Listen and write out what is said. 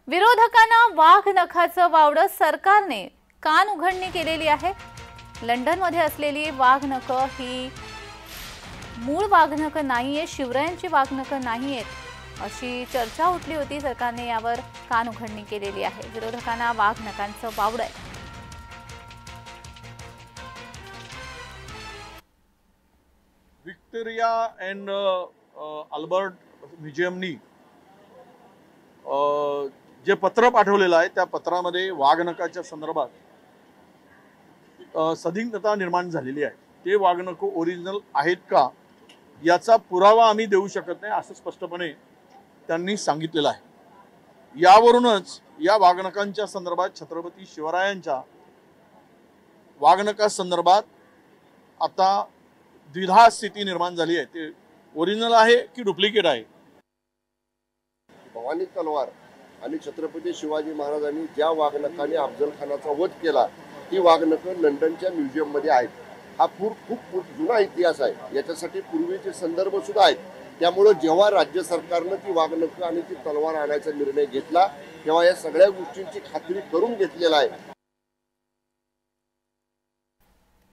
विरोधकांना वाघ नखाचं वावडं सरकारने कान उघडणी केलेली आहे। लंडनमध्ये असलेली वाघ नख ही मूळ वाघ नख नाहीये, शिवरायांची वाघ नख नाहीयेत अशी चर्चा उठली होती। सरकारने यावर कान उघडणी केलेली आहे। विरोधकांना वाघ नखांचं वावडं आहे। विक्टोरिया एंड अल्बर्ट म्युझियमनी जे पत्र पाठवलेलं आहे त्या पत्रामध्ये वाघनखाच्या संदर्भात संदिग्धता निर्माण झालेली आहे। ते वाघनख ओरिजिनल आहेत का याचा पुरावा आम्ही देऊ शकत नाही असं स्पष्टपणे त्यांनी सांगितलेलं आहे। यावरूनच या वाघनखांच्या संदर्भात छत्रपती शिवरायांच्या वाघनखासंदर्भात आता द्विधा स्थिती निर्माण झाली आहे। ते ओरिजिनल आहे की डुप्लिकेट आहे। भवानी तलवार आणि छत्रपती शिवाजी महाराजांनी ज्या वाघनखाने अफजल खानाचा वध केला ती वाघनख लंडनच्या म्युझियम मध्ये आहेत। हा खूप जुना इतिहास आहे। याच्यासाठी पूर्वीचे संदर्भ सुद्धा आहेत। त्यामुळे जेव्हा राज्य सरकारने ती वाघनख आणि ती तलवार आणायचा निर्णय घेतला तेव्हा या सगळ्या गोष्टींची खात्री करून घेतलेला आहे।